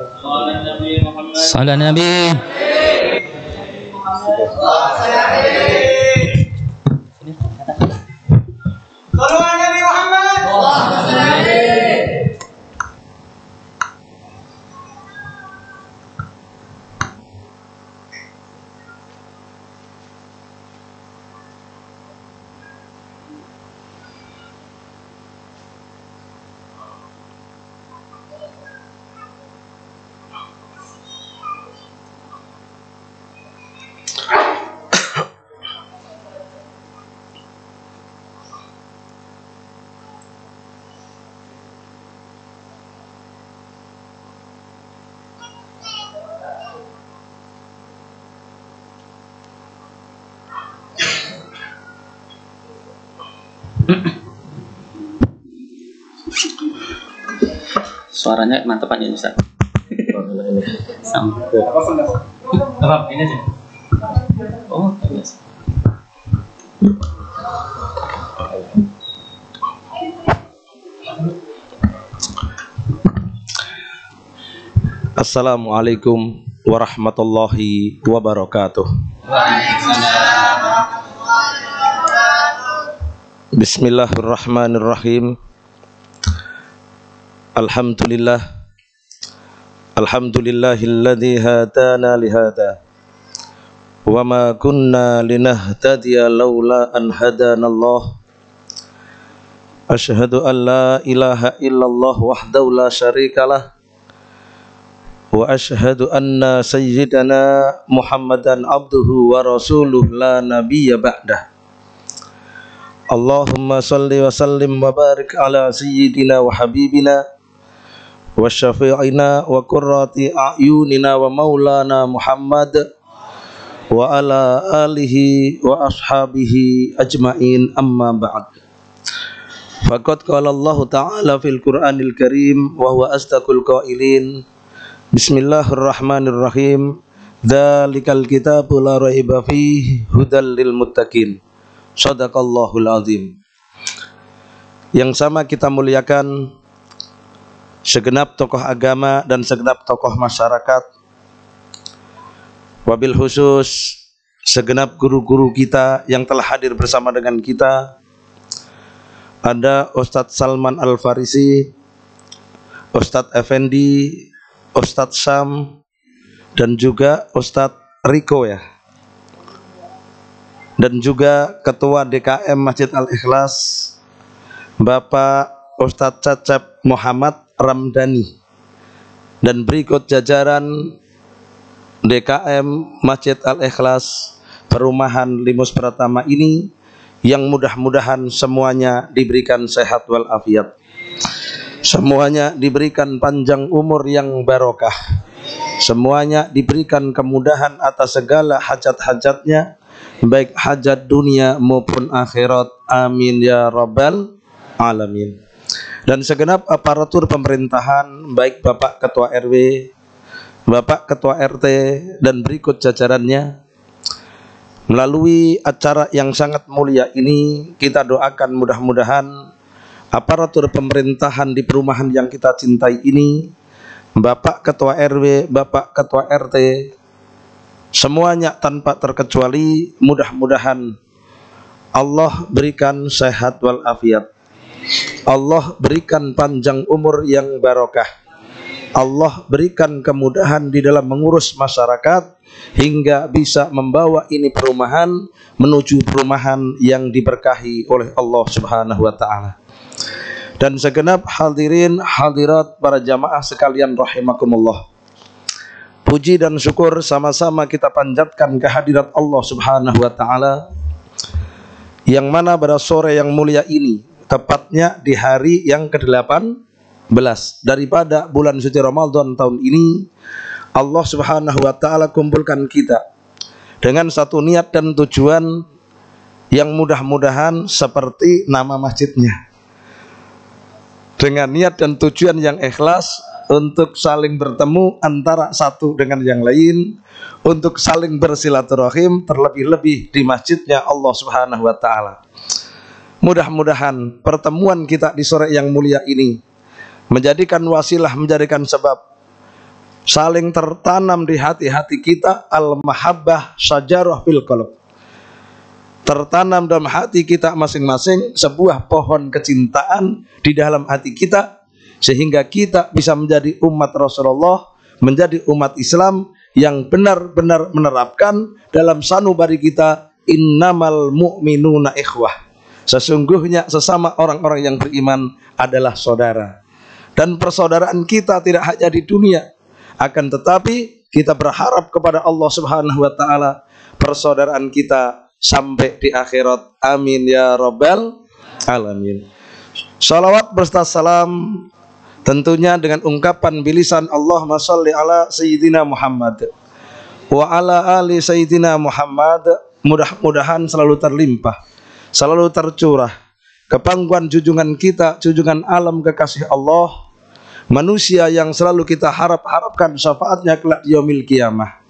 Salam Nabi. Salam Nabi Muhammad. Suaranya mantap aja Ustaz. Sampai. Apa ini aja? Oh, biasa. Assalamualaikum warahmatullahi wabarakatuh. Bismillahirrahmanirrahim. Alhamdulillahilladzi hadana lihada wa ma kunna linahtadiya laula an hadanallah. Asyhadu an la ilaha illallah wahdahu la syarikalah wa asyhadu anna sayyidana Muhammadan abduhu wa rasuluh la nabiyya ba'dah. Allahumma salli wa sallim wa barik ala sayyidina wa habibina wa syafi'ina wa qurrati a'yunina wa maulana Muhammad wa ala alihi wa ashabihi ajma'in, amma ba'd. Faqad qala Allah ta'ala fil Qur'anil Karim wa huwa asdaqul qailin. Bismillahirrahmanirrahim. Dzalikal kitabu la raiba fihi hudal lil muttaqin. Shadaqallahul azim. Yang sama kita muliakan segenap tokoh agama dan segenap tokoh masyarakat, wabil khusus segenap guru-guru kita yang telah hadir bersama dengan kita. Ada Ustadz Salman Al-Farisi, Ustadz Effendi, Ustadz Sam, dan juga Ustadz Riko ya, dan juga Ketua DKM Masjid Al-Ikhlas Bapak Ustadz Cecep Muhammad Ramdhani, dan berikut jajaran DKM Masjid Al-Ikhlas Perumahan Limus Pratama ini, yang mudah-mudahan semuanya diberikan sehat walafiat, semuanya diberikan panjang umur yang barokah, semuanya diberikan kemudahan atas segala hajat-hajatnya, baik hajat dunia maupun akhirat, amin ya rabbal alamin. Dan segenap aparatur pemerintahan, baik Bapak Ketua RW, Bapak Ketua RT, dan berikut jajarannya. Melalui acara yang sangat mulia ini, kita doakan mudah-mudahan aparatur pemerintahan di perumahan yang kita cintai ini, Bapak Ketua RW, Bapak Ketua RT, semuanya tanpa terkecuali, mudah-mudahan Allah berikan sehat walafiat, Allah berikan panjang umur yang barokah, Allah berikan kemudahan di dalam mengurus masyarakat, hingga bisa membawa ini perumahan menuju perumahan yang diberkahi oleh Allah Subhanahu wa ta'ala. Dan segenap hadirin hadirat para jamaah sekalian rahimakumullah, puji dan syukur sama-sama kita panjatkan kehadirat Allah Subhanahu wa ta'ala, yang mana pada sore yang mulia ini, tepatnya di hari yang ke-18 daripada bulan suci Ramadan tahun ini, Allah Subhanahu wa ta'ala kumpulkan kita dengan satu niat dan tujuan yang mudah-mudahan seperti nama masjidnya, dengan niat dan tujuan yang ikhlas untuk saling bertemu antara satu dengan yang lain, untuk saling bersilaturahim, terlebih-lebih di masjidnya Allah Subhanahu wa ta'ala. Mudah-mudahan pertemuan kita di sore yang mulia ini menjadikan wasilah, menjadikan sebab saling tertanam di hati-hati kita al-mahabbah syajarah fil qalb. Tertanam dalam hati kita masing-masing sebuah pohon kecintaan di dalam hati kita, sehingga kita bisa menjadi umat Rasulullah, menjadi umat Islam yang benar-benar menerapkan dalam sanubari kita, innamal mu'minuna ikhwah. Sesungguhnya sesama orang-orang yang beriman adalah saudara. Dan persaudaraan kita tidak hanya di dunia, akan tetapi kita berharap kepada Allah Subhanahu wa taala persaudaraan kita sampai di akhirat. Amin ya rabbal alamin. Salawat berserta salam tentunya dengan ungkapan bilisan Allahumma sholli ala sayyidina Muhammad wa ala ali sayyidina Muhammad. Mudah-mudahan selalu terlimpah, selalu tercurah kepangkuan junjungan kita, junjungan alam kekasih Allah, manusia yang selalu kita harapkan syafaatnya kelak di yaumil qiyamah.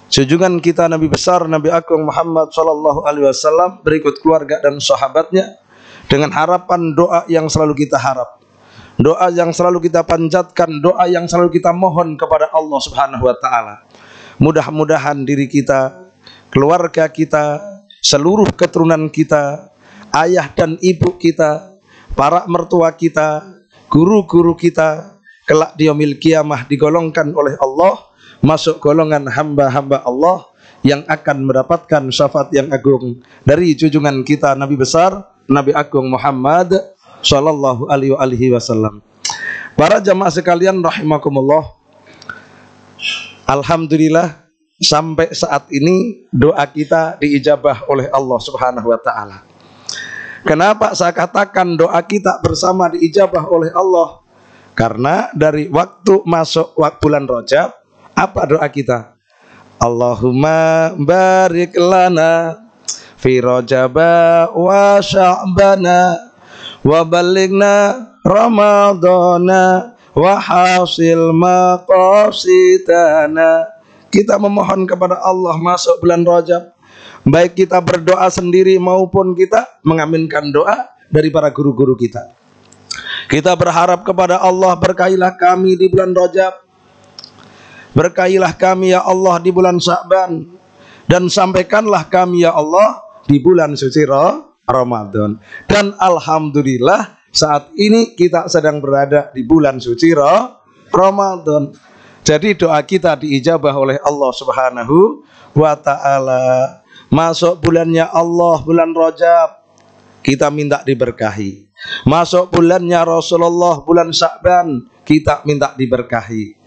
Junjungan kita Nabi besar, Nabi Agung Muhammad sallallahu alaihi wasallam, berikut keluarga dan sahabatnya, dengan harapan doa yang selalu kita harap, doa yang selalu kita panjatkan, doa yang selalu kita mohon kepada Allah Subhanahu wa taala. Mudah-mudahan diri kita, keluarga kita, seluruh keturunan kita, ayah dan ibu kita, para mertua kita, guru-guru kita, kelak di yaumil qiyamah digolongkan oleh Allah masuk golongan hamba-hamba Allah yang akan mendapatkan syafaat yang agung dari junjungan kita Nabi besar, Nabi Agung Muhammad sallallahu alaihi wasallam. Para jamaah sekalian rahimakumullah, alhamdulillah sampai saat ini doa kita diijabah oleh Allah Subhanahu wa taala. Kenapa saya katakan doa kita bersama diijabah oleh Allah? Karena dari waktu masuk bulan Rajab, apa doa kita? Allahumma barik lana fi Rajaba wa Sya'bana wa balighna Ramadana wa hasil maqasidana. Kita memohon kepada Allah masuk bulan Rajab, baik kita berdoa sendiri maupun kita mengaminkan doa dari para guru-guru kita. Kita berharap kepada Allah, berkahilah kami di bulan Rajab, berkahilah kami ya Allah di bulan Sya'ban, dan sampaikanlah kami ya Allah di bulan suci Ramadan. Dan alhamdulillah saat ini kita sedang berada di bulan suci Ramadan. Jadi doa kita diijabah oleh Allah Subhanahu wa taala. Masuk bulannya Allah, bulan Rajab, kita minta diberkahi. Masuk bulannya Rasulullah, bulan Sya'ban, kita minta diberkahi.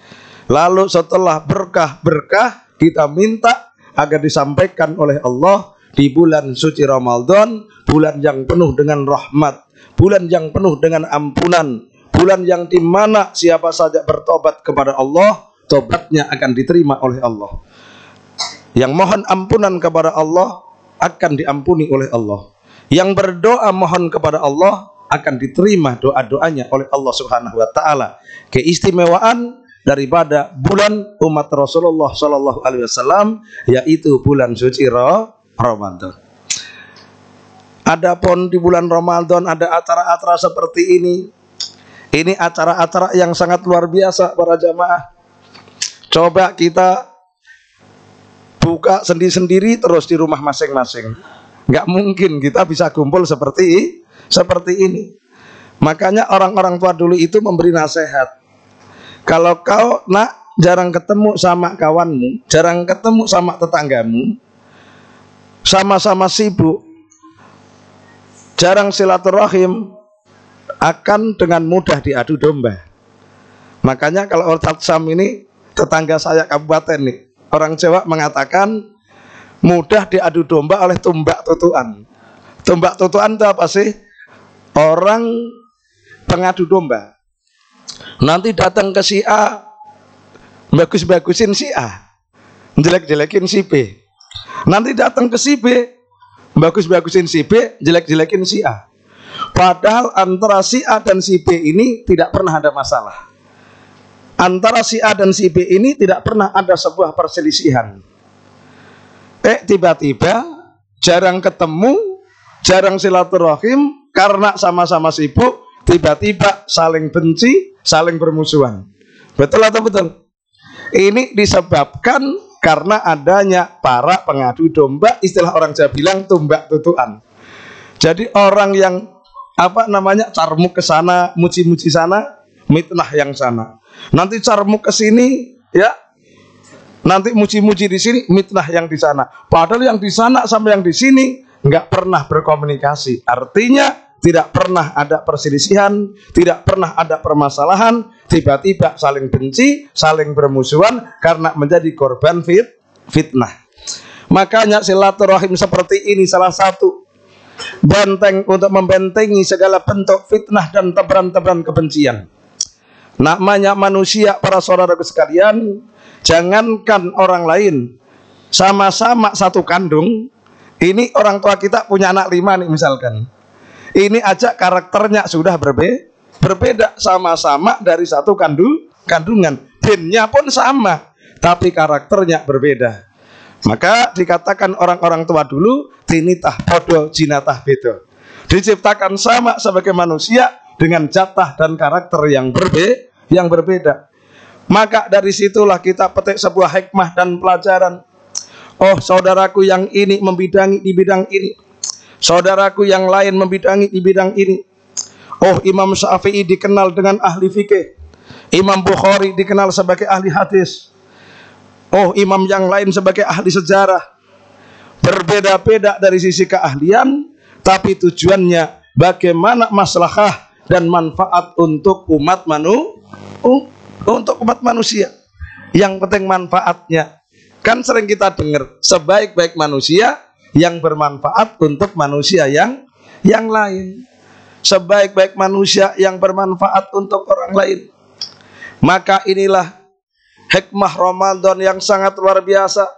Lalu setelah berkah-berkah, kita minta agar disampaikan oleh Allah di bulan suci Ramadan, bulan yang penuh dengan rahmat, bulan yang penuh dengan ampunan, bulan yang dimana siapa saja bertobat kepada Allah, tobatnya akan diterima oleh Allah. Yang mohon ampunan kepada Allah akan diampuni oleh Allah. Yang berdoa mohon kepada Allah akan diterima doa-doanya oleh Allah Subhanahu wa taala. Keistimewaan daripada bulan umat Rasulullah sallallahu alaihi wasallam yaitu bulan suci Ramadan. Adapun di bulan Ramadan ada acara-acara seperti ini. Ini acara-acara yang sangat luar biasa para jamaah. Coba kita buka sendiri-sendiri terus di rumah masing-masing. Nggak mungkin kita bisa kumpul seperti ini. Makanya orang-orang tua dulu itu memberi nasihat. Kalau kau nak jarang ketemu sama kawanmu, jarang ketemu sama tetanggamu, sama-sama sibuk, jarang silaturahim, akan dengan mudah diadu domba. Makanya kalau Ustadz Sam ini tetangga saya kabupaten nih, orang Jawa mengatakan mudah diadu domba oleh tumbak tutuan. Tumbak tutuan itu apa sih? Orang pengadu domba. Nanti datang ke si A, bagus-bagusin si A, jelek-jelekin si B. Nanti datang ke si B, bagus-bagusin si B, jelek-jelekin si A. Padahal antara si A dan si B ini tidak pernah ada masalah. Antara si A dan si B ini tidak pernah ada sebuah perselisihan. Tiba-tiba jarang ketemu, jarang silaturahim karena sama-sama sibuk, tiba-tiba saling benci, saling bermusuhan. Betul atau betul? Ini disebabkan karena adanya para pengadu domba, istilah orang Jawa bilang tumbak tutukan. Jadi orang yang carmuk ke sana, muji-muji sana, mitnah yang sana. Nanti carmuk ke sini, ya. Nanti muji-muji di sini, mitnah yang di sana. Padahal yang di sana sama yang di sini nggak pernah berkomunikasi. Artinya tidak pernah ada perselisihan, tidak pernah ada permasalahan, tiba-tiba saling benci, saling bermusuhan karena menjadi korban fitnah. Makanya silaturahim seperti ini salah satu benteng untuk membentengi segala bentuk fitnah dan tebaran-tebaran kebencian. Namanya manusia, para saudaraku sekalian, jangankan orang lain, sama-sama satu kandung. Ini orang tua kita punya anak 5 nih misalkan. Ini aja karakternya sudah berbeda, sama-sama dari satu kandungan. Gennya pun sama, tapi karakternya berbeda. Maka dikatakan orang-orang tua dulu, tinitah podo jinatah bedo. Diciptakan sama sebagai manusia dengan jatah dan karakter yang berbeda. Maka dari situlah kita petik sebuah hikmah dan pelajaran. Oh, saudaraku yang ini membidangi di bidang ini, saudaraku yang lain membidangi di bidang ini. Oh, Imam Syafi'i dikenal dengan ahli fikih, Imam Bukhari dikenal sebagai ahli hadis. Oh, imam yang lain sebagai ahli sejarah. Berbeda-beda dari sisi keahlian, tapi tujuannya bagaimana maslahah dan manfaat untuk umat manusia. Yang penting manfaatnya. Kan sering kita dengar, sebaik-baik manusia yang bermanfaat untuk manusia yang lain. Sebaik-baik manusia yang bermanfaat untuk orang lain. Maka inilah hikmah Ramadan yang sangat luar biasa.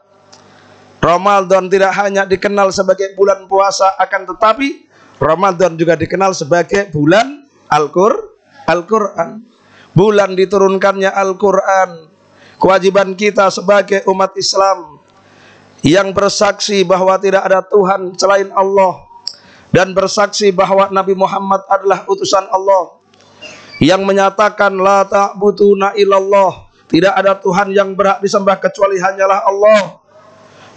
Ramadan tidak hanya dikenal sebagai bulan puasa, akan tetapi Ramadan juga dikenal sebagai bulan Al-Quran. Bulan diturunkannya Al-Quran. Kewajiban kita sebagai umat Islam yang bersaksi bahwa tidak ada Tuhan selain Allah, dan bersaksi bahwa Nabi Muhammad adalah utusan Allah, yang menyatakan la ta'buduna illallah, tidak ada Tuhan yang berhak disembah kecuali hanyalah Allah.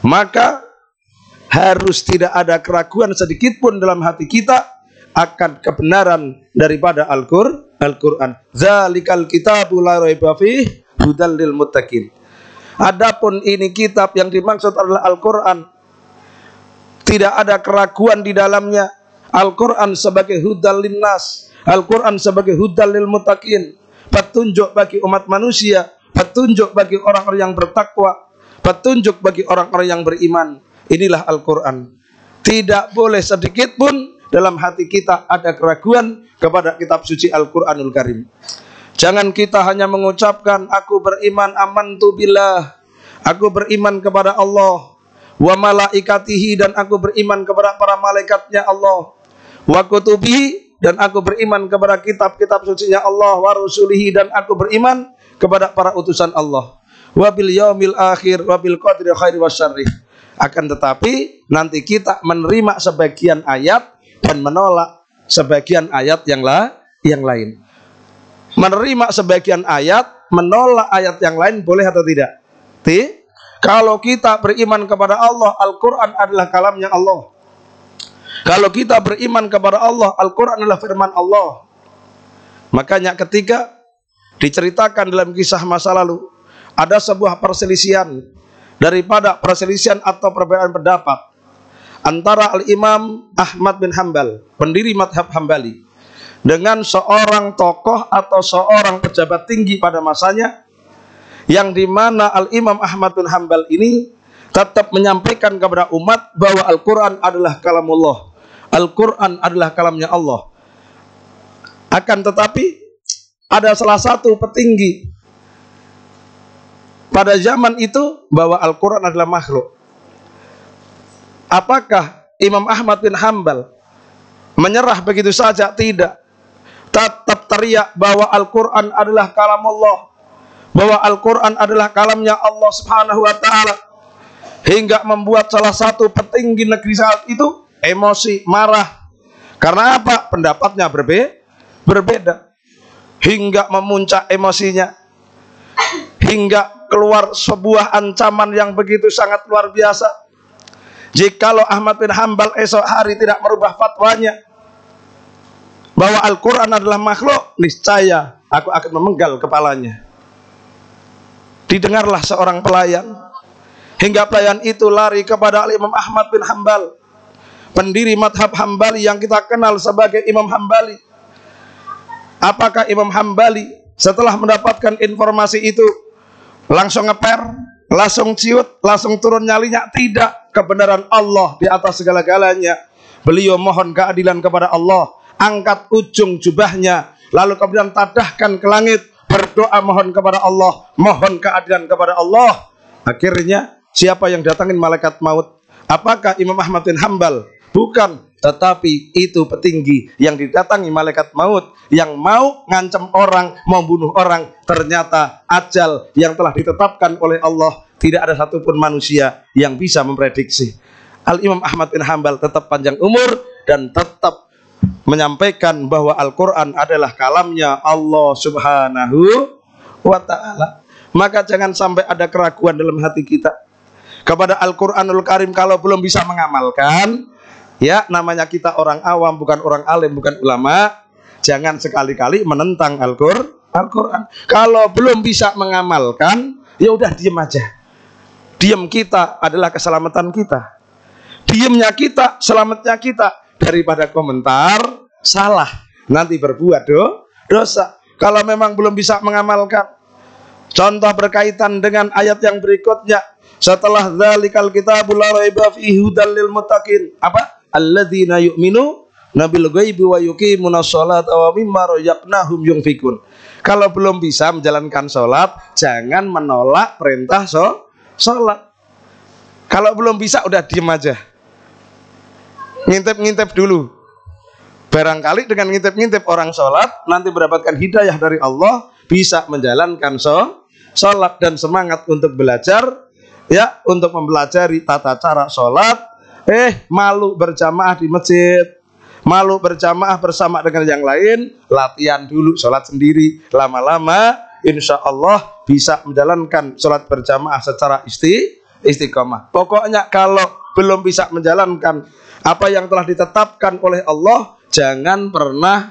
Maka harus tidak ada keraguan sedikit pun dalam hati kita akan kebenaran daripada Al-Quran. Zalikal kitabu la raiba fihi hudal lil muttaqin. Adapun ini kitab yang dimaksud adalah Al-Quran, tidak ada keraguan di dalamnya. Al-Quran sebagai hudal linnas, Al-Quran sebagai hudal lil muttaqin, petunjuk bagi umat manusia, petunjuk bagi orang-orang yang bertakwa, petunjuk bagi orang-orang yang beriman. Inilah Al-Quran. Tidak boleh sedikit pun dalam hati kita ada keraguan kepada kitab suci Al-Quranul Karim. Jangan kita hanya mengucapkan aku beriman amantu billah, aku beriman kepada Allah, wa malaikatihi, dan aku beriman kepada para malaikatnya Allah, wa kutubihi, dan aku beriman kepada kitab-kitab sucinya Allah, wa rusulihi, dan aku beriman kepada para utusan Allah, wa bil yaumil akhir, wa bil qadri khairi wasyarri. Akan tetapi nanti kita menerima sebagian ayat dan menolak sebagian ayat yang lain. Menerima sebagian ayat, menolak ayat yang lain, boleh atau tidak? Kalau kita beriman kepada Allah, Al-Quran adalah kalamnya Allah. Kalau kita beriman kepada Allah, Al-Quran adalah firman Allah. Makanya ketika diceritakan dalam kisah masa lalu, ada sebuah perselisihan, daripada perselisihan atau perbedaan pendapat antara Al-Imam Ahmad bin Hanbal, pendiri madhab Hambali, dengan seorang tokoh atau seorang pejabat tinggi pada masanya, yang dimana Al-Imam Ahmad bin Hanbal ini tetap menyampaikan kepada umat bahwa Al-Quran adalah kalamullah, Al-Quran adalah kalamnya Allah. Akan tetapi ada salah satu petinggi pada zaman itu bahwa Al-Quran adalah makhluk. Apakah Imam Ahmad bin Hanbal menyerah begitu saja? Tidak. Tetap teriak bahwa Al-Quran adalah kalam Allah, bahwa Al-Quran adalah kalamnya Allah subhanahu wa ta'ala, hingga membuat salah satu petinggi negeri saat itu emosi, marah. Karena apa? Pendapatnya berbeda. Hingga memuncak emosinya, hingga keluar sebuah ancaman yang begitu sangat luar biasa. Jikalau Ahmad bin Hambal esok hari tidak merubah fatwanya bahwa Al-Quran adalah makhluk, niscaya aku akan memenggal kepalanya. Didengarlah seorang pelayan, hingga pelayan itu lari kepada Imam Ahmad bin Hambal, pendiri madhab Hambali yang kita kenal sebagai Imam Hambali. Apakah Imam Hambali setelah mendapatkan informasi itu langsung ngeper, langsung ciut, langsung turun nyalinya? Tidak. Kebenaran Allah di atas segala-galanya. Beliau mohon keadilan kepada Allah, angkat ujung jubahnya, lalu kemudian tadahkan ke langit, berdoa mohon kepada Allah, mohon keadilan kepada Allah. Akhirnya siapa yang datangin malaikat maut? Apakah Imam Ahmad bin Hambal? Bukan, tetapi itu petinggi yang didatangi malaikat maut, yang mau ngancam orang, mau bunuh orang. Ternyata ajal yang telah ditetapkan oleh Allah, tidak ada satupun manusia yang bisa memprediksi. Al-Imam Ahmad bin Hambal tetap panjang umur dan tetap menyampaikan bahwa Al-Quran adalah kalamnya Allah subhanahu wa ta'ala. Maka jangan sampai ada keraguan dalam hati kita kepada Al-Quranul Karim. Kalau belum bisa mengamalkan, ya namanya kita orang awam, bukan orang alim, bukan ulama, jangan sekali-kali menentang Al-Quran. Kalau belum bisa mengamalkan, ya udah diem aja. Diem kita adalah keselamatan kita. Diemnya kita, selamatnya kita. Daripada komentar, salah, nanti berbuat dosa. Kalau memang belum bisa mengamalkan. Contoh berkaitan dengan ayat yang berikutnya. Setelah dzalikal kitabul la raiba fihi hudal lil muttaqin. Apa? Alladzina yu'minu nabil ghaibi wa yuqimunas sholata wa mimma razaqnahum yunfikun. Kalau belum bisa menjalankan sholat, jangan menolak perintah sholat. Kalau belum bisa, udah diem aja. Ngintip-ngintip dulu. Barangkali dengan ngintip-ngintip orang sholat, nanti mendapatkan hidayah dari Allah, bisa menjalankan sholat dan semangat untuk belajar, ya, untuk mempelajari tata cara sholat. Malu berjamaah di masjid, malu berjamaah bersama dengan yang lain, latihan dulu sholat sendiri. Lama-lama, insya Allah bisa menjalankan sholat berjamaah secara istiqomah. Pokoknya kalau belum bisa menjalankan apa yang telah ditetapkan oleh Allah, jangan pernah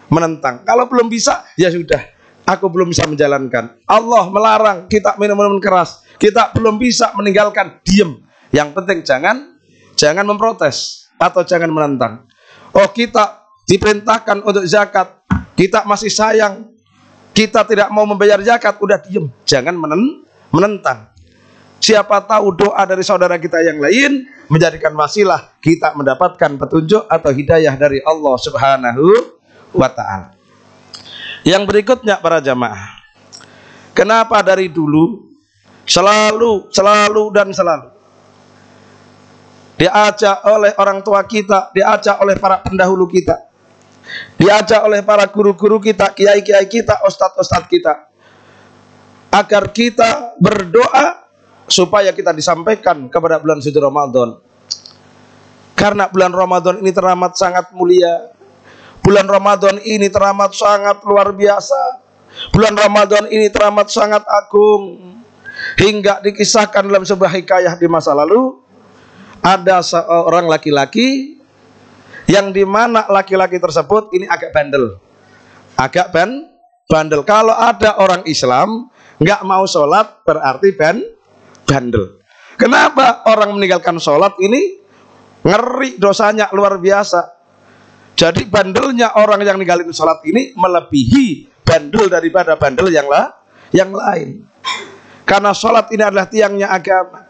menentang. Kalau belum bisa, ya sudah, aku belum bisa menjalankan. Allah melarang kita minum minuman keras, kita belum bisa meninggalkan, diem. Yang penting jangan memprotes atau jangan menentang. Oh, kita diperintahkan untuk zakat, kita masih sayang, kita tidak mau membayar zakat, udah diem, jangan menentang. Siapa tahu doa dari saudara kita yang lain menjadikan wasilah kita mendapatkan petunjuk atau hidayah dari Allah subhanahu wa ta'ala. Yang berikutnya para jamaah, kenapa dari dulu selalu diajak oleh orang tua kita, diajak oleh para pendahulu kita, diajak oleh para guru-guru kita, kiai-kiai kita, ustadz-ustadz kita, agar kita berdoa supaya kita disampaikan kepada bulan suci Ramadan. Karena bulan Ramadan ini teramat sangat mulia. Bulan Ramadan ini teramat sangat luar biasa. Bulan Ramadan ini teramat sangat agung. Hingga dikisahkan dalam sebuah hikayah di masa lalu, ada seorang laki-laki yang dimana laki-laki tersebut ini agak bandel. Bandel. Kalau ada orang Islam nggak mau sholat, berarti bandel. Kenapa orang meninggalkan sholat ini ngeri, dosanya luar biasa. Jadi bandelnya orang yang ninggalin sholat ini melebihi bandel daripada bandel yang lain. Karena sholat ini adalah tiangnya agama.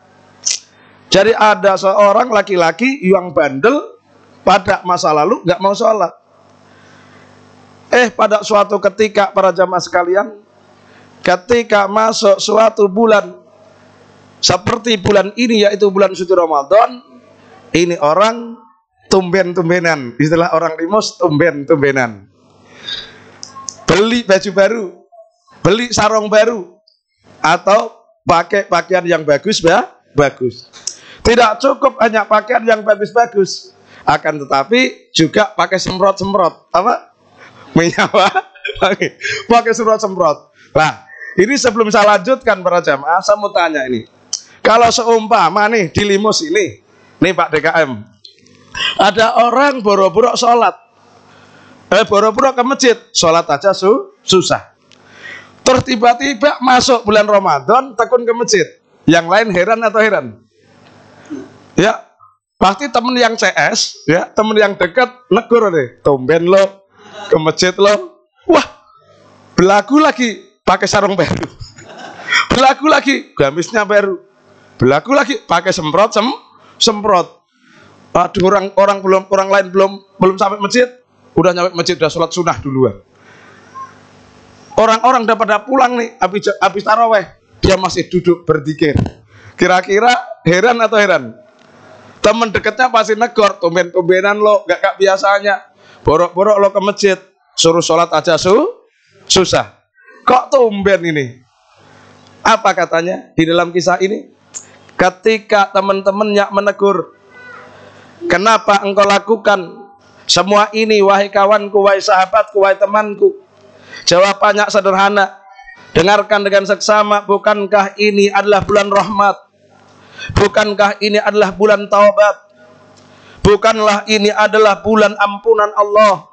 Jadi ada seorang laki-laki yang bandel pada masa lalu nggak mau sholat. Pada suatu ketika para jamaah sekalian, ketika masuk suatu bulan seperti bulan ini, yaitu bulan suci Ramadan, ini orang tumben-tumbenan, istilah orang Limus, tumben-tumbenan. Beli baju baru, beli sarung baru, atau pakai pakaian yang bagus. Tidak cukup hanya pakaian yang bagus-bagus, akan tetapi juga pakai semprot-semprot, apa? Minyak pakai semprot-semprot. Nah, Ini sebelum saya lanjutkan para jamaah, saya mau tanya ini. Kalau seumpama nih di Limus ini, nih Pak DKM, ada orang boro-boro sholat, boro-boro ke masjid, sholat aja susah. Terus tiba-tiba masuk bulan Ramadan, tekun ke masjid. Yang lain heran atau heran? Ya, pasti temen yang CS, ya, temen yang dekat negur deh, tumben lo ke masjid lo, wah, belagu lagi pakai sarung baru, belagu lagi gamisnya baru, belagu lagi pakai semprot. Aduh, orang lain belum sampai masjid, udah nyampe masjid, udah sholat sunnah duluan. Orang-orang udah pada pulang nih, habis taraweh, dia masih duduk berzikir. Kira-kira heran atau heran? Temen deketnya pasti negor, tumben-tumbenan lo, gak biasanya. Borok-borok lo ke masjid, suruh sholat aja susah. Kok tumben ini? Apa katanya di dalam kisah ini? Ketika teman-temannya menegur, kenapa engkau lakukan semua ini, wahai kawanku, wahai sahabatku, wahai temanku? Jawabannya sederhana, dengarkan dengan seksama, bukankah ini adalah bulan rahmat? Bukankah ini adalah bulan taubat? Bukanlah ini adalah bulan ampunan Allah?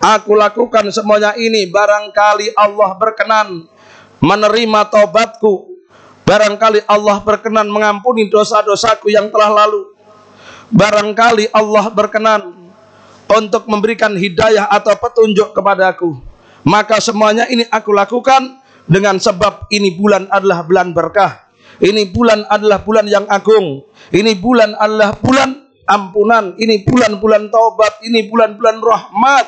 Aku lakukan semuanya ini barangkali Allah berkenan menerima taubatku, barangkali Allah berkenan mengampuni dosa-dosaku yang telah lalu, barangkali Allah berkenan untuk memberikan hidayah atau petunjuk kepadaku. Maka semuanya ini aku lakukan dengan sebab ini bulan adalah bulan berkah. Ini bulan adalah bulan yang agung. Ini bulan adalah bulan ampunan. Ini bulan-bulan taubat. Ini bulan-bulan rahmat.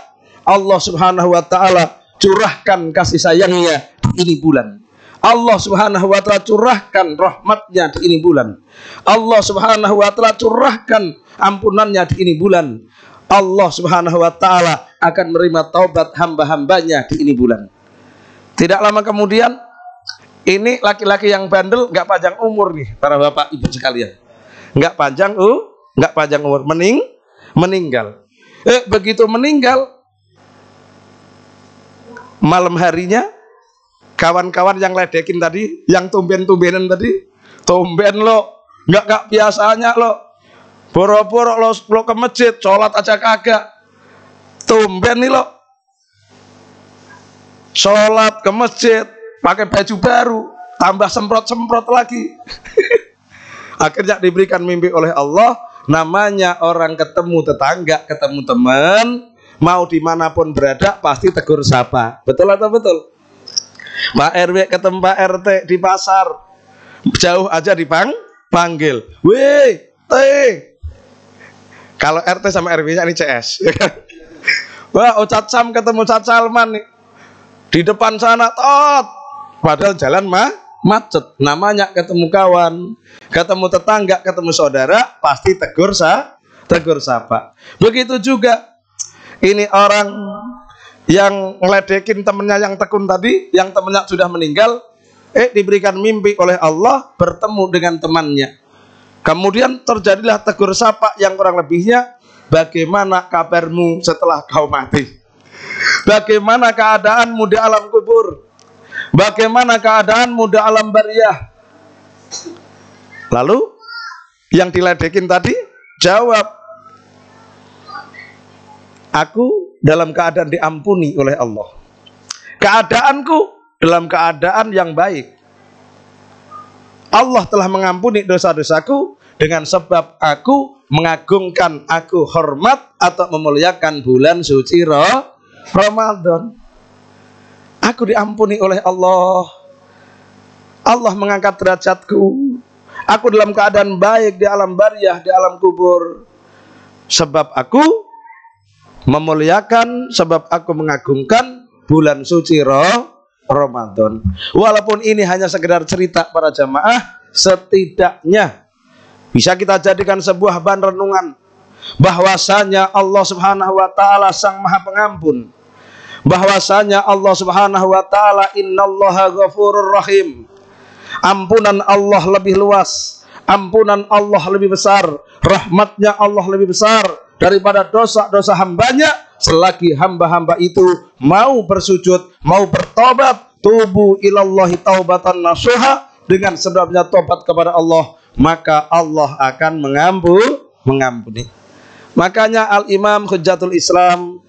Allah subhanahu wa ta'ala curahkan kasih sayangnya di ini bulan. Allah subhanahu wa ta'ala curahkan rahmatnya di ini bulan. Allah subhanahu wa ta'ala curahkan ampunannya di ini bulan. Allah subhanahu wa ta'ala akan menerima taubat hamba-hambanya di ini bulan. Tidak lama kemudian, ini laki-laki yang bandel, nggak panjang umur nih, para bapak ibu sekalian. Nggak panjang umur, meninggal. Begitu meninggal, malam harinya, kawan-kawan yang ledekin tadi, yang tumben-tumbenan tadi, tumben lo, nggak biasanya lo, boro-boro lo ke masjid, sholat aja kagak. Tumben nih lo, sholat ke masjid, pakai baju baru, tambah semprot-semprot lagi. Akhirnya diberikan mimpi oleh Allah, namanya orang ketemu tetangga, ketemu teman, mau dimanapun berada, pasti tegur sapa. Betul atau betul? Pak RW ketemu Pak RT di pasar, jauh aja dipanggil, weh, teh. Kalau RT sama RW-nya ini CS, ya kan? Wah, Ustadz Sam ketemu Ustadz Salman nih di depan sana, tot. Padahal jalan macet. Namanya ketemu kawan, ketemu tetangga, ketemu saudara, pasti tegur sapa. Begitu juga ini orang yang ngeledekin temennya yang tekun tadi, yang temennya sudah meninggal, diberikan mimpi oleh Allah bertemu dengan temannya. Kemudian terjadilah tegur sapa yang kurang lebihnya, bagaimana kabarmu setelah kau mati? Bagaimana keadaanmu di alam kubur? Bagaimana keadaanmu di alam bariyah? Lalu yang diledekin tadi jawab, aku dalam keadaan diampuni oleh Allah. Keadaanku dalam keadaan yang baik. Allah telah mengampuni dosa-dosaku dengan sebab aku mengagungkan, aku hormat atau memuliakan bulan suci Ramadan. Aku diampuni oleh Allah. Allah mengangkat derajatku. Aku dalam keadaan baik di alam bariyah, di alam kubur. Sebab aku memuliakan, sebab aku mengagungkan bulan suci Ramadan. Walaupun ini hanya sekedar cerita para jamaah, setidaknya bisa kita jadikan sebuah bahan renungan bahwasanya Allah Subhanahu wa taala Sang Maha Pengampun. Bahwasanya Allah Subhanahu wa taala innallaha ghafurur rahim. Ampunan Allah lebih luas, ampunan Allah lebih besar, rahmatnya Allah lebih besar daripada dosa-dosa hambanya, selagi hamba-hamba itu mau bersujud, mau bertobat, tubu ilallahi taubatan nasuha, dengan sebenarnya tobat kepada Allah, maka Allah akan mengampuni. Makanya Al-Imam Hujjatul Islam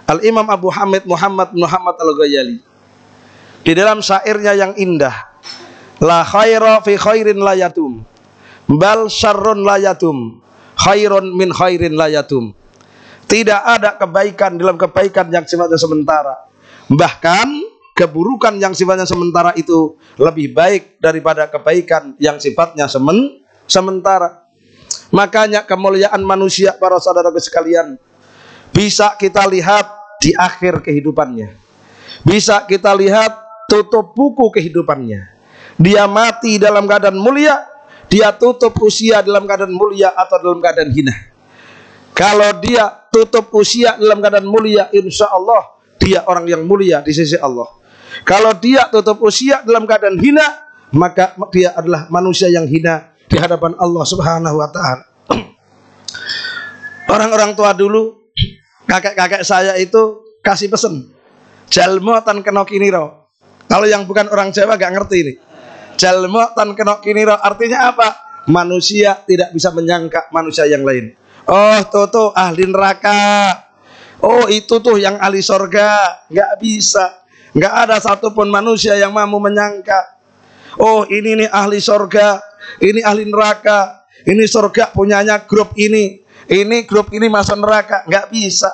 Al-Imam Abu Hamid Muhammad Al-Ghazali di dalam syairnya yang indah, la khaira fi khairin la yatum, bal syarrun la yatum, khairun min khairin la yatum. Tidak ada kebaikan dalam kebaikan yang sifatnya sementara, bahkan keburukan yang sifatnya sementara itu lebih baik daripada kebaikan yang sifatnya sementara. Makanya kemuliaan manusia, para saudara sekalian, bisa kita lihat di akhir kehidupannya, bisa kita lihat tutup buku kehidupannya. Dia mati dalam keadaan mulia, dia tutup usia dalam keadaan mulia atau dalam keadaan hina. Kalau dia tutup usia dalam keadaan mulia, insya Allah dia orang yang mulia di sisi Allah. Kalau dia tutup usia dalam keadaan hina, maka dia adalah manusia yang hina di hadapan Allah Subhanahu wa ta'ala. Orang-orang tua dulu, kakek-kakek saya itu kasih pesan, jalmo tan kena kiniro. Kalau yang bukan orang Jawa gak ngerti ini. Jalmo tan kena kiniro artinya apa? Manusia tidak bisa menyangka manusia yang lain. Oh, tuh ahli neraka. Oh, itu tuh yang ahli sorga. Gak bisa. Gak ada satupun manusia yang mampu menyangka. Oh, ini nih ahli sorga, ini ahli neraka. Ini sorga punyanya grup ini grup ini masuk neraka. Gak bisa.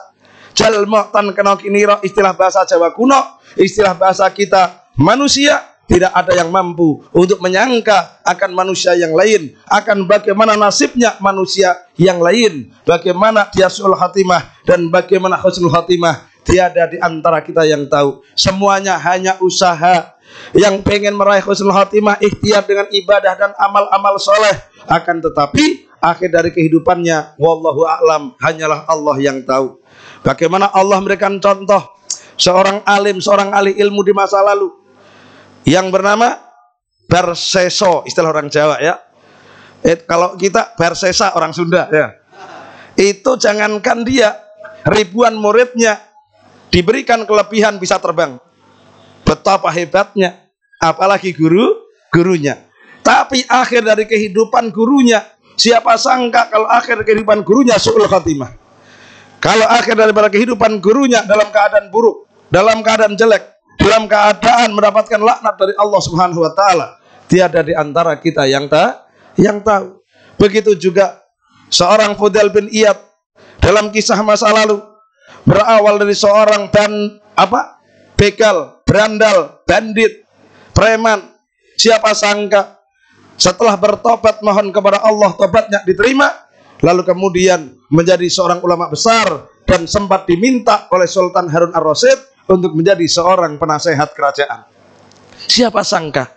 Jalmo tan kena kiniro, istilah bahasa Jawa kuno, istilah bahasa kita manusia, tidak ada yang mampu untuk menyangka akan manusia yang lain, akan bagaimana nasibnya manusia yang lain, bagaimana dia su'ul khatimah dan bagaimana husnul khatimah. Tiada di antara kita yang tahu. Semuanya hanya usaha. Yang pengen meraih husnul khatimah ikhtiar dengan ibadah dan amal-amal soleh, akan tetapi akhir dari kehidupannya wallahu a'lam, hanyalah Allah yang tahu. Bagaimana Allah memberikan contoh seorang alim, seorang ahli ilmu di masa lalu yang bernama Barseso, istilah orang Jawa ya. Kalau kita Barsesa orang Sunda ya. Itu jangankan dia, ribuan muridnya diberikan kelebihan bisa terbang. Betapa hebatnya, apalagi gurunya. Tapi akhir dari kehidupan gurunya, siapa sangka kalau akhir kehidupan gurunya su'ul khatimah. Kalau akhir daripada kehidupan gurunya dalam keadaan buruk, dalam keadaan jelek, dalam keadaan mendapatkan laknat dari Allah Subhanahu wa ta'ala, tiada di antara kita yang tahu. Begitu juga seorang Fudail bin Iyad dalam kisah masa lalu, berawal dari seorang begal, berandal, bandit, preman. Siapa sangka setelah bertobat mohon kepada Allah, tobatnya diterima, lalu kemudian menjadi seorang ulama besar dan sempat diminta oleh Sultan Harun ar-Rasyid untuk menjadi seorang penasehat kerajaan. Siapa sangka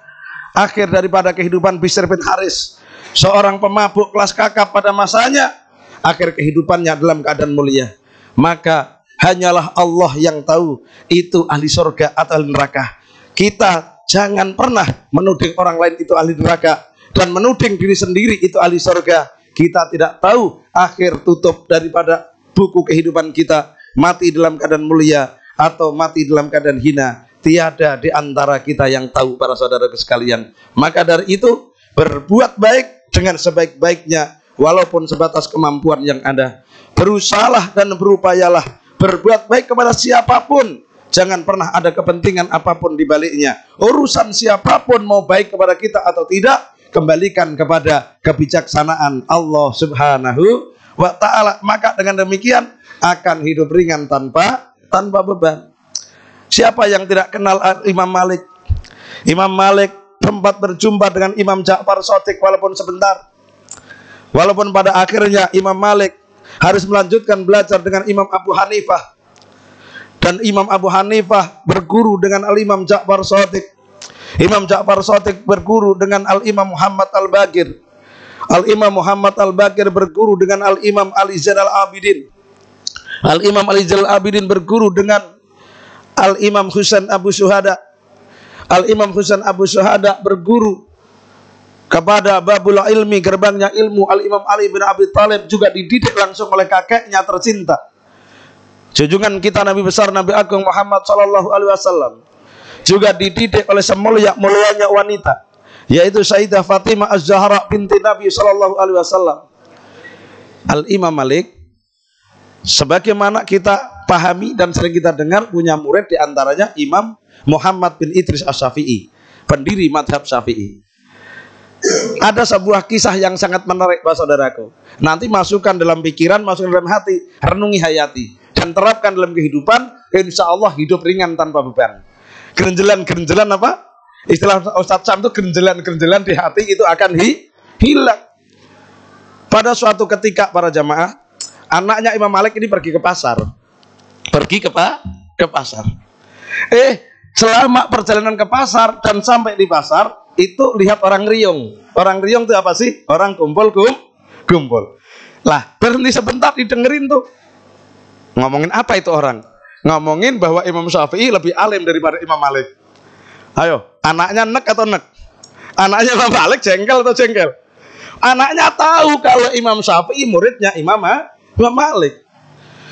akhir daripada kehidupan Bishr bin Haris, seorang pemabuk kelas kakap pada masanya, akhir kehidupannya dalam keadaan mulia. Maka hanyalah Allah yang tahu itu ahli surga atau ahli neraka. Kita jangan pernah menuding orang lain itu ahli neraka dan menuding diri sendiri itu ahli surga. Kita tidak tahu akhir tutup daripada buku kehidupan kita, mati dalam keadaan mulia atau mati dalam keadaan hina. Tiada di antara kita yang tahu, para saudara sekalian. Maka dari itu, berbuat baik dengan sebaik-baiknya walaupun sebatas kemampuan yang ada. Berusahalah dan berupayalah berbuat baik kepada siapapun. Jangan pernah ada kepentingan apapun di baliknya. Urusan siapapun mau baik kepada kita atau tidak, kembalikan kepada kebijaksanaan Allah Subhanahu wa ta'ala. Maka dengan demikian akan hidup ringan tanpa beban. Siapa yang tidak kenal Imam Malik? Imam Malik sempat berjumpa dengan Imam Ja'far Shadiq walaupun sebentar. Walaupun pada akhirnya Imam Malik harus melanjutkan belajar dengan Imam Abu Hanifah. Dan Imam Abu Hanifah berguru dengan Al-Imam Ja'far Shadiq. Imam Ja'far Shadiq berguru dengan Al-Imam Muhammad Al-Baqir. Al-Imam Muhammad Al-Baqir berguru dengan Al-Imam Ali Zainal Abidin. Al-Imam Ali Zainal Abidin berguru dengan Al-Imam Husain Abu Syuhada. Al-Imam Husain Abu Syuhada berguru kepada babul ilmi, gerbangnya ilmu, Al-Imam Ali bin Abi Thalib, juga dididik langsung oleh kakeknya tercinta, junjungan kita Nabi besar Nabi Agung Muhammad sallallahu alaihi wasallam, juga dididik oleh semulia-mulianya wanita, yaitu Sayyidah Fatimah Az-Zahra binti Nabi sallallahu alaihi wasallam. Al-Imam Malik, sebagaimana kita pahami dan sering kita dengar, punya murid diantaranya Imam Muhammad bin Idris Asy-Syafi'i, pendiri madhab Syafi'i. Ada sebuah kisah yang sangat menarik, Pak saudaraku. Nanti masukkan dalam pikiran, masukkan dalam hati, renungi hayati, dan terapkan dalam kehidupan. Insya Allah hidup ringan tanpa beban. Gerenjelan apa? Istilah Ustadz Sam itu gerenjelan di hati itu akan hilang. Pada suatu ketika para jamaah, anaknya Imam Malik ini pergi ke pasar. Ke pasar. Selama perjalanan ke pasar dan sampai di pasar, itu lihat orang riung. Orang riung itu apa sih? Orang kumpul. Lah, berhenti sebentar didengerin tuh. Ngomongin apa itu orang? Ngomongin bahwa Imam Syafi'i lebih alim daripada Imam Malik. Ayo, anaknya nek atau nek? Anaknya Imam Malik jengkel atau jengkel? Anaknya tahu kalau Imam Syafi'i muridnya Imam Malik.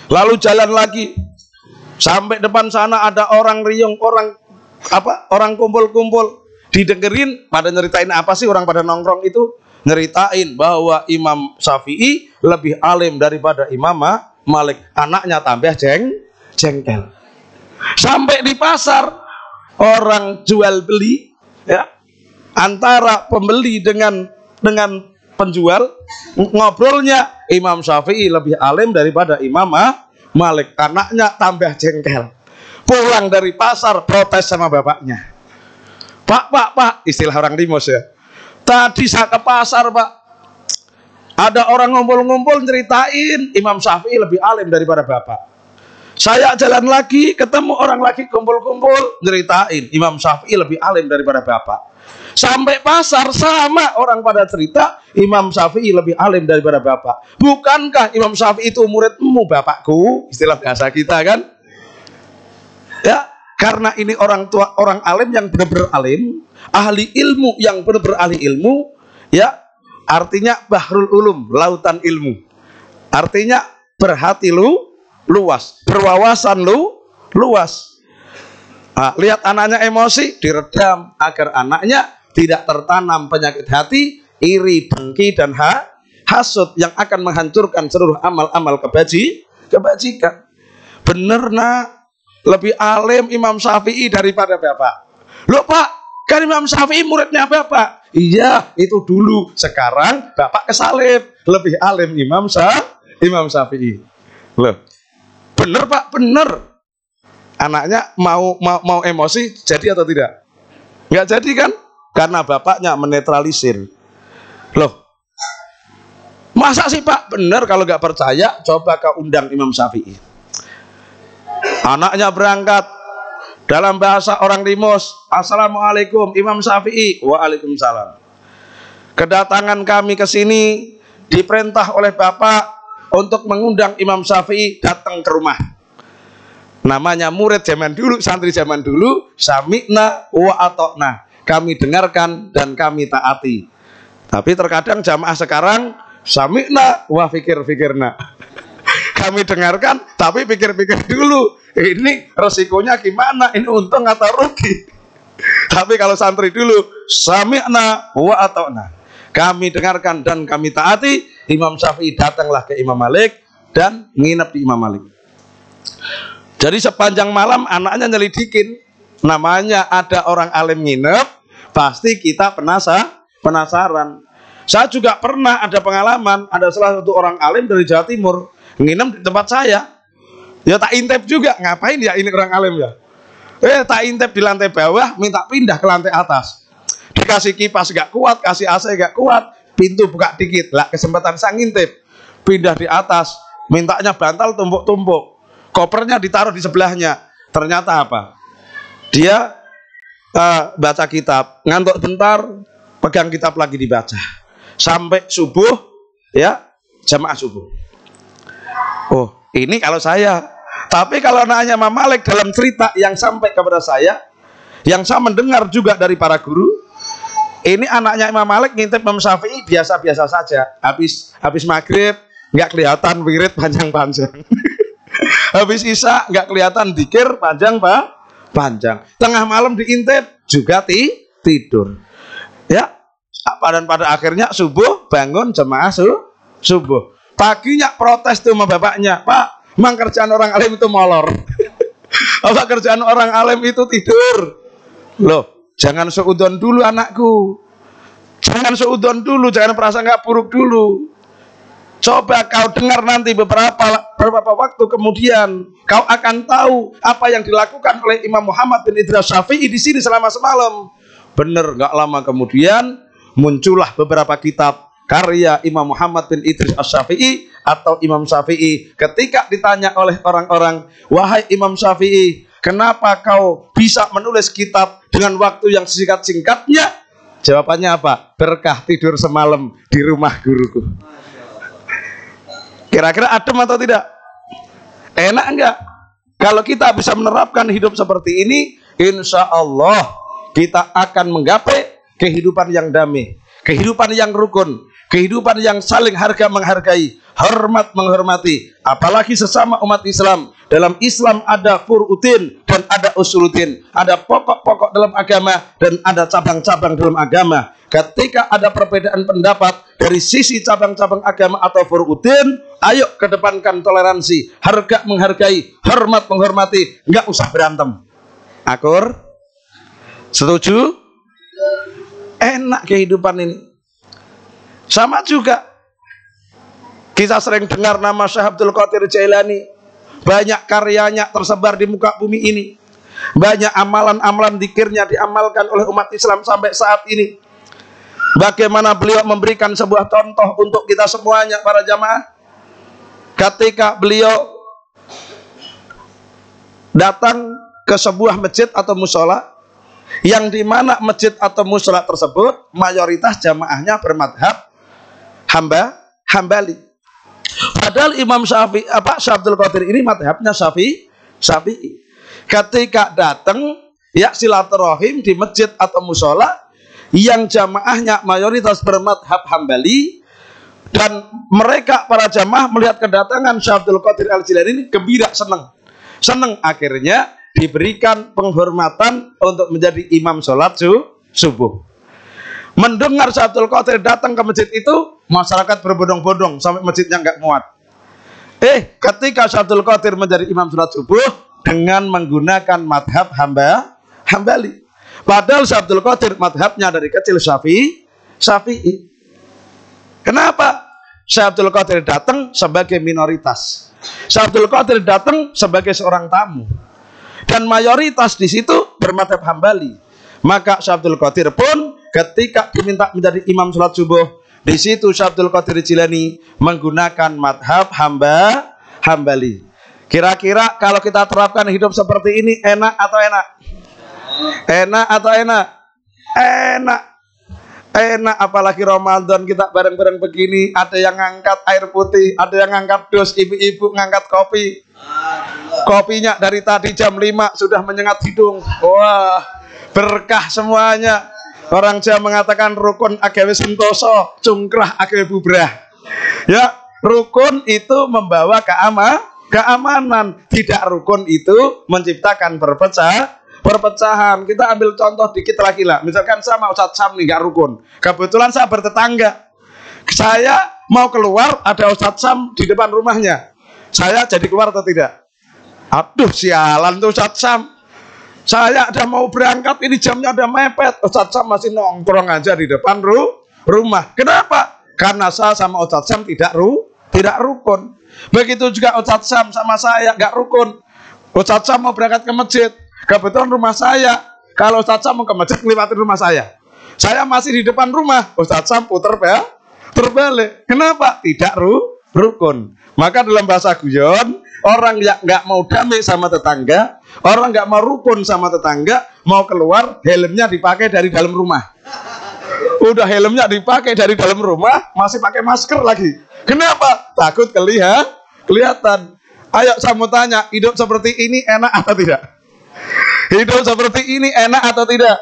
Lalu jalan lagi. Sampai depan sana ada orang riung, orang kumpul. Didengerin, pada nyeritain apa sih orang pada nongkrong itu? Nyeritain bahwa Imam Syafi'i lebih alim daripada Imam Malik. Anaknya tambah jengkel. Sampai di pasar, orang jual beli, ya, antara pembeli dengan penjual, ngobrolnya Imam Syafi'i lebih alim daripada Imam Malik. Anaknya tambah jengkel. Pulang dari pasar, protes sama bapaknya. Pak, istilah orang Rimos ya. Tadi saya ke pasar, Pak. Ada orang ngumpul-ngumpul ceritain Imam Syafi'i lebih alim daripada bapak. Saya jalan lagi, ketemu orang lagi kumpul-kumpul, ceritain Imam Syafi'i lebih alim daripada bapak. Sampai pasar sama orang pada cerita Imam Syafi'i lebih alim daripada bapak. Bukankah Imam Syafi'i itu muridmu, bapakku? Istilah bahasa kita kan. Ya, karena ini orang tua, orang alim yang benar-benar alim, ahli ilmu yang benar-benar ahli ilmu, ya, artinya bahrul ulum, lautan ilmu. Artinya berhati luas, berwawasan luas. Nah, lihat anaknya emosi, diredam agar anaknya tidak tertanam penyakit hati, iri, dengki, dan hasud yang akan menghancurkan seluruh amal-amal kebajikan. Bener nak, lebih alim Imam Syafi'i daripada bapak. Loh Pak, kan Imam Syafi'i muridnya bapak. Iya, itu dulu. Sekarang bapak kesalib, lebih alim Imam Syafi'i. Loh, bener Pak, bener. Anaknya mau emosi, jadi atau tidak? Nggak jadi kan? Karena bapaknya menetralisir. Loh, masa sih Pak? Bener, kalau nggak percaya, coba kau undang Imam Syafi'i. Anaknya berangkat, dalam bahasa orang Rimos, Assalamualaikum Imam Syafi'i. Waalaikumsalam. Kedatangan kami ke sini diperintah oleh bapak untuk mengundang Imam Syafi'i datang ke rumah. Namanya murid zaman dulu, santri zaman dulu, sami'na wa atokna. Kami dengarkan dan kami taati. Tapi terkadang jamaah sekarang sami'na wa fikir-fikirna. Kami dengarkan tapi pikir-pikir dulu. Ini resikonya gimana? Ini untung atau rugi? Tapi kalau santri dulu sami'na wa atokna. Kami dengarkan dan kami taati. Imam Syafi'i datanglah ke Imam Malik dan nginep di Imam Malik. Jadi sepanjang malam anaknya nyelidikin. Namanya ada orang alim nginep, pasti kita penasaran. Saya juga pernah ada pengalaman, ada salah satu orang alim dari Jawa Timur nginep di tempat saya. Ya tak intip juga, ngapain ya ini orang alim ya? Tak intip di lantai bawah, minta pindah ke lantai atas. Dikasih kipas gak kuat, kasih AC gak kuat, pintu buka dikit. Lah kesempatan saya ngintip, pindah di atas, mintanya bantal tumpuk-tumpuk. Kopernya ditaruh di sebelahnya. Ternyata apa? Dia baca kitab, ngantuk bentar, pegang kitab lagi dibaca. Sampai subuh, ya, jamaah subuh. Oh, ini kalau saya. Tapi kalau anaknya Imam Malik dalam cerita yang sampai kepada saya, yang saya mendengar juga dari para guru, ini anaknya Imam Malik ngintip Imam Syafi'i biasa-biasa saja. Habis maghrib nggak kelihatan wirid panjang-panjang. Habis isya nggak kelihatan dzikir panjang panjang. Tengah malam diintip juga tidur. Ya, dan pada akhirnya subuh bangun jemaah subuh. Paginya protes tuh sama bapaknya, Pak, memang kerjaan orang alim itu molor. Apa kerjaan orang alim itu tidur? Loh, jangan seudon dulu anakku. Jangan seudon dulu, jangan prasangka buruk dulu. Coba kau dengar nanti beberapa waktu kemudian, kau akan tahu apa yang dilakukan oleh Imam Muhammad bin Idris Syafi'i di sini selama semalam. Benar, nggak lama kemudian muncullah beberapa kitab karya Imam Muhammad bin Idris Asy-Syafi'i atau Imam Syafi'i. Ketika ditanya oleh orang-orang, wahai Imam Syafi'i, kenapa kau bisa menulis kitab dengan waktu yang singkat-singkatnya? Jawabannya apa? Berkah tidur semalam di rumah guruku. Kira-kira adem atau tidak? Enak enggak? Kalau kita bisa menerapkan hidup seperti ini, insya Allah kita akan menggapai kehidupan yang damai, kehidupan yang rukun, kehidupan yang saling harga menghargai, hormat menghormati, apalagi sesama umat Islam. Dalam Islam ada furu'uddin dan ada usuluddin, ada pokok-pokok dalam agama dan ada cabang-cabang dalam agama. Ketika ada perbedaan pendapat dari sisi cabang-cabang agama atau furu'uddin, ayo kedepankan toleransi, harga menghargai, hormat menghormati, nggak usah berantem. Akur? Setuju? Enak kehidupan ini. Sama juga kita sering dengar nama Syekh Abdul Qadir Jailani. Banyak karyanya tersebar di muka bumi ini. Banyak amalan-amalan dzikirnya diamalkan oleh umat Islam sampai saat ini. Bagaimana beliau memberikan sebuah contoh untuk kita semuanya para jamaah. Ketika beliau datang ke sebuah masjid atau musola, yang dimana masjid atau musola tersebut mayoritas jamaahnya bermadhab Hambali. Padahal Imam Syekh Abdul Qadir ini madhabnya Syafi'i. Ketika datang ya silaturahim di masjid atau musola yang jamaahnya mayoritas bermadhab Hambali, dan mereka para jamaah melihat kedatangan Syekh Abdul Qadir Al-Jilani ini gembira, senang. Akhirnya diberikan penghormatan untuk menjadi imam sholat subuh. Mendengar Syekh Abdul Qadir datang ke masjid itu, masyarakat berbondong-bondong sampai masjidnya nggak muat. Ketika Syekh Abdul Qadir menjadi imam sholat subuh dengan menggunakan madhab Hambali. Padahal Syekh Abdul Qadir madhabnya dari kecil Syafi'i. Kenapa? Syekh Abdul Qadir datang sebagai minoritas. Syekh Abdul Qadir datang sebagai seorang tamu. Dan mayoritas di situ bermadhab Hambali. Maka Syekh Abdul Qadir pun ketika diminta menjadi imam sholat subuh, di situ Syekh Abdul Qadir Jilani menggunakan madhab Hambali. Kira-kira kalau kita terapkan hidup seperti ini, enak atau enak? Enak atau enak? Enak, apalagi Ramadan kita bareng-bareng begini. Ada yang ngangkat air putih, ada yang ngangkat dos, ibu-ibu ngangkat kopi. Kopinya dari tadi jam 5 sudah menyengat hidung. Wah, berkah semuanya. Orang Jawa mengatakan rukun agawe sentoso, cungkrah agawe bubrah. Ya, rukun itu membawa keamanan. Tidak rukun itu menciptakan perpecahan. Kita ambil contoh dikit lagi lah. Misalkan sama Ustadz Sam nih, gak rukun. Kebetulan saya bertetangga. Saya mau keluar, ada Ustadz Sam di depan rumahnya. Saya jadi keluar atau tidak? Aduh, sialan tuh Ustadz Sam. Saya udah mau berangkat, ini jamnya udah mepet. Ustadz Sam masih nongkrong aja di depan rumah. Kenapa? Karena saya sama Ustadz Sam tidak rukun. Begitu juga Ustadz Sam sama saya gak rukun. Ustadz Sam mau berangkat ke masjid, kebetulan rumah saya. Kalau Ustadz Sam mau ke masjid, ngelewatin rumah saya. Saya masih di depan rumah, Ustadz Sam putar terbalik. Kenapa? Tidak rukun. Maka dalam bahasa guyon, orang yang nggak mau damai sama tetangga, orang nggak mau rukun sama tetangga, mau keluar helmnya dipakai dari dalam rumah. Udah helmnya dipakai dari dalam rumah, masih pakai masker lagi. Kenapa? Takut kelihatan. Ayo saya mau tanya, hidup seperti ini enak atau tidak? Hidup seperti ini enak atau tidak?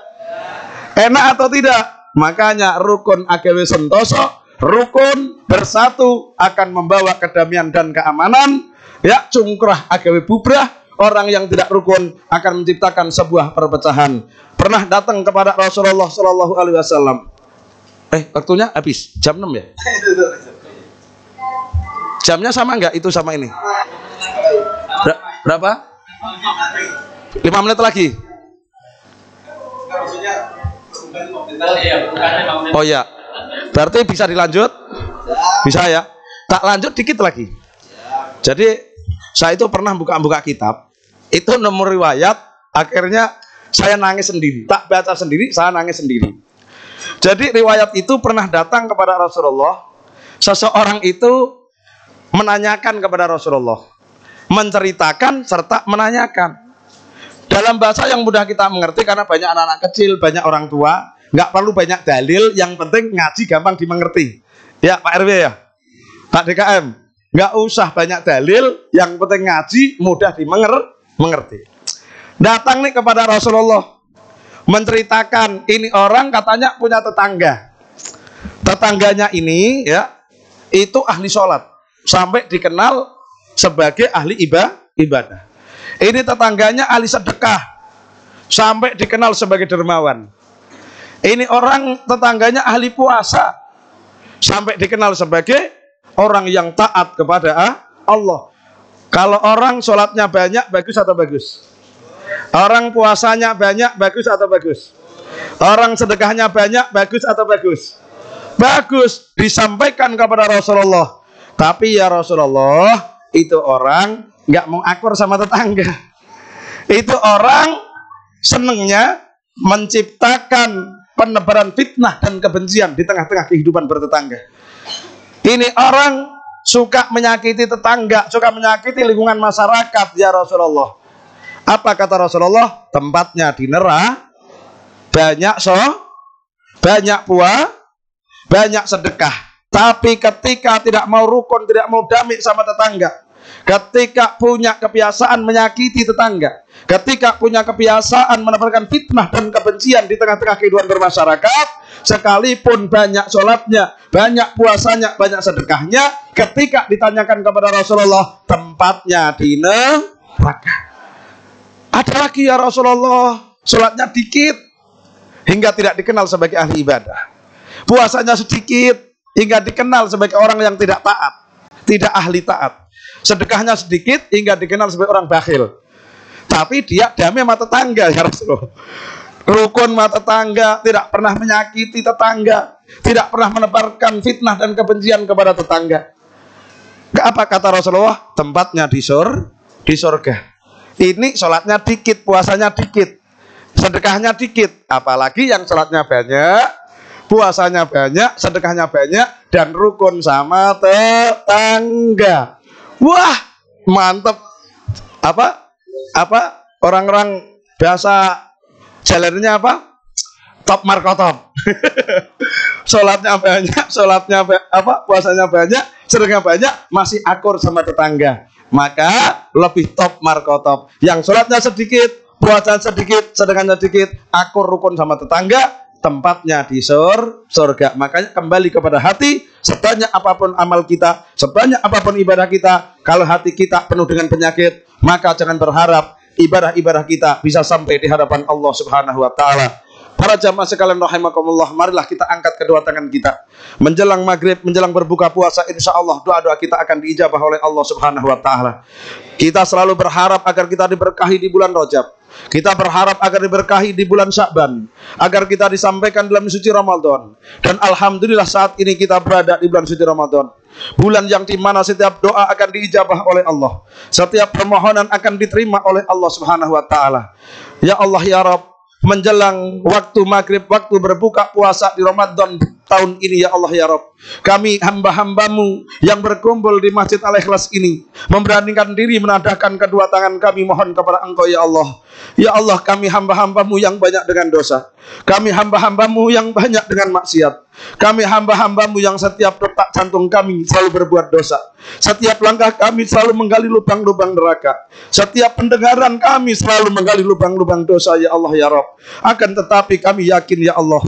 Enak atau tidak? Makanya rukun agawe sentoso, rukun bersatu akan membawa kedamaian dan keamanan. Ya, cungkrah agawe bubrah, orang yang tidak rukun akan menciptakan sebuah perpecahan. Pernah datang kepada Rasulullah Shallallahu Alaihi Wasallam. Waktunya habis jam 6 ya? Jamnya sama nggak itu sama ini? Berapa? 5 menit lagi. Oh ya, berarti bisa dilanjut? Bisa ya? Tak lanjut dikit lagi. Jadi saya itu pernah buka kitab, itu nomor riwayat, akhirnya saya nangis sendiri. Tak baca sendiri, saya nangis sendiri. Jadi riwayat itu pernah datang kepada Rasulullah. Seseorang itu menanyakan kepada Rasulullah, menceritakan serta menanyakan. Dalam bahasa yang mudah kita mengerti, karena banyak anak-anak kecil, banyak orang tua, nggak perlu banyak dalil, yang penting ngaji gampang dimengerti. Ya Pak RW ya, Pak DKM, nggak usah banyak dalil, yang penting ngaji mudah dimengerti. Datang nih kepada Rasulullah, menceritakan ini orang katanya punya tetangga. Tetangganya ini ya, itu ahli sholat, sampai dikenal sebagai ahli ibadah. Ini tetangganya ahli sedekah, sampai dikenal sebagai dermawan. Ini orang tetangganya ahli puasa, sampai dikenal sebagai orang yang taat kepada Allah. Kalau orang sholatnya banyak, bagus atau bagus? Orang puasanya banyak, bagus atau bagus? Orang sedekahnya banyak, bagus atau bagus? Bagus. Disampaikan kepada Rasulullah. Tapi ya Rasulullah, itu orang nggak mau akur sama tetangga. Itu orang senengnya menciptakan penebaran fitnah dan kebencian di tengah-tengah kehidupan bertetangga. Ini orang suka menyakiti tetangga, suka menyakiti lingkungan masyarakat ya Rasulullah. Apa kata Rasulullah? Tempatnya di neraka, banyak banyak sedekah. Tapi ketika tidak mau rukun, tidak mau damai sama tetangga, ketika punya kebiasaan menyakiti tetangga, ketika punya kebiasaan menebarkan fitnah dan kebencian di tengah-tengah kehidupan bermasyarakat, sekalipun banyak sholatnya, banyak puasanya, banyak sedekahnya, ketika ditanyakan kepada Rasulullah, tempatnya di neraka. Ada lagi ya Rasulullah, sholatnya dikit hingga tidak dikenal sebagai ahli ibadah, puasanya sedikit hingga dikenal sebagai orang yang tidak taat, tidak ahli taat, sedekahnya sedikit hingga dikenal sebagai orang bakhil. Tapi dia damai sama tetangga ya Rasulullah, rukun sama tetangga, tidak pernah menyakiti tetangga, tidak pernah menebarkan fitnah dan kebencian kepada tetangga. Apa kata Rasulullah? Tempatnya di surga. Ini sholatnya dikit, puasanya dikit, sedekahnya dikit. Apalagi yang sholatnya banyak, puasanya banyak, sedekahnya banyak, dan rukun sama tetangga. Wah, mantep. Apa orang-orang bahasa jalannya apa? Top markotop. Sholatnya banyak, puasanya banyak, sedekahnya banyak, masih akur sama tetangga. Maka lebih top markotop. Yang sholatnya sedikit, puasanya sedikit, sedekahnya sedikit, akur rukun sama tetangga, tempatnya di surga. Makanya kembali kepada hati. Sebanyak apapun amal kita, sebanyak apapun ibadah kita, kalau hati kita penuh dengan penyakit, maka jangan berharap ibadah-ibadah kita bisa sampai di hadapan Allah Subhanahu wa taala. Para jamaah sekalian rahimakumullah, marilah kita angkat kedua tangan kita. Menjelang maghrib, menjelang berbuka puasa, insya Allah doa-doa kita akan diijabah oleh Allah Subhanahu wa taala. Kita selalu berharap agar kita diberkahi di bulan Rajab. Kita berharap agar diberkahi di bulan Sya'ban, agar kita disampaikan dalam suci Ramadan. Dan alhamdulillah saat ini kita berada di bulan suci Ramadan, bulan yang dimana setiap doa akan diijabah oleh Allah, setiap permohonan akan diterima oleh Allah Subhanahu wa taala. Ya Allah ya Rabb, menjelang waktu maghrib, waktu berbuka puasa di Ramadan tahun ini, ya Allah ya Rabb, kami hamba-hambamu yang berkumpul di Masjid Al-Ikhlas ini memberanikan diri menadahkan kedua tangan kami mohon kepada Engkau ya Allah. Ya Allah, kami hamba-hambamu yang banyak dengan dosa, kami hamba-hambamu yang banyak dengan maksiat, kami hamba-hambamu yang setiap detak jantung kami selalu berbuat dosa, setiap langkah kami selalu menggali lubang-lubang neraka, setiap pendengaran kami selalu menggali lubang-lubang dosa ya Allah ya Rabb. Akan tetapi kami yakin ya Allah,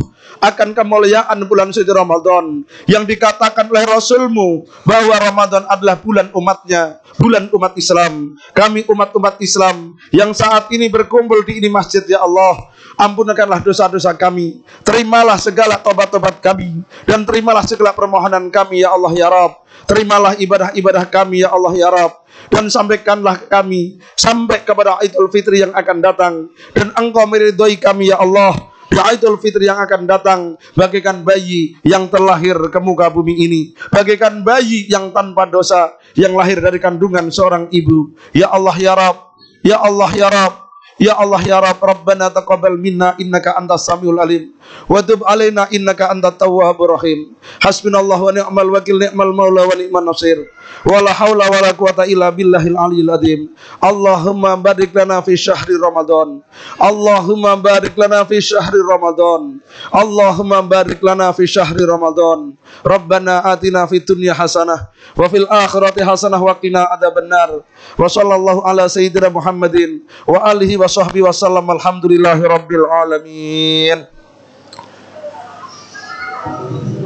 akan kemuliaan bulan suci Ramadan yang dikatakan oleh Rasulmu bahwa Ramadan adalah bulan umatnya, bulan umat Islam. Kami umat-umat Islam yang saat ini berkumpul di ini masjid, ya Allah, ampunkanlah dosa-dosa kami, terimalah segala tobat-tobat kami, dan terimalah segala permohonan kami, ya Allah ya Rabb. Terimalah ibadah-ibadah kami, ya Allah ya Rabb, dan sampaikanlah kami sampai kepada Idul Fitri yang akan datang, dan Engkau meridhoi kami, ya Allah, di Idul Fitri yang akan datang, bagaikan bayi yang terlahir ke muka bumi ini, bagaikan bayi yang tanpa dosa yang lahir dari kandungan seorang ibu. Ya Allah ya Rabb, ya Allah ya Rabb, ya Allah ya Rabb, Rabbana taqabbal minna innaka antas samiul alim wa tub alaina innaka antat tawwabur rahim. Hasbunallahu wa ni'mal wakil, ni'mal maula wa ni'man nasir. Wala haula wala quwata illa billahil aliyil azim. Allahumma barik lana fi syahri Ramadan. Allahumma barik lana fi syahri Ramadan. Allahumma barik lana fi syahri Ramadan. Rabbana atina fid dunya hasanah wa fil akhirati hasanah wa qina adzabannar. Wa sallallahu ala sayyidina Muhammadin wa alihi wa sahbihi wa sallam. Alhamdulillahi rabbil alamin.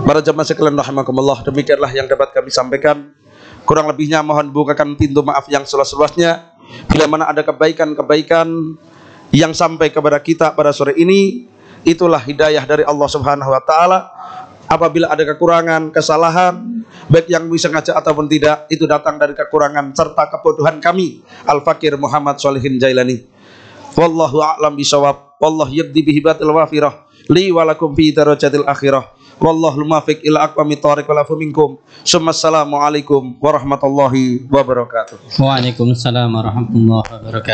Para jemaah sekalian rahimakumullah, demikianlah yang dapat kami sampaikan. Kurang lebihnya mohon bukakan pintu maaf yang seluas-luasnya. Bila mana ada kebaikan-kebaikan yang sampai kepada kita pada sore ini, itulah hidayah dari Allah Subhanahu wa taala. Apabila ada kekurangan, kesalahan, baik yang disengaja ataupun tidak, itu datang dari kekurangan serta kebodohan kami, Al-Fakir Muhammad Sholihin Jailani. Wallahu a'lam bishawab. Wallahu yaqdi bihibatil wafirah li walakum fi darajatil akhirah. Wallahu muwaffiq ila aqwamit thoriq wal afu minkum. Assalamualaikum warahmatullahi wabarakatuh. Waalaikumsalam warahmatullahi wabarakatuh.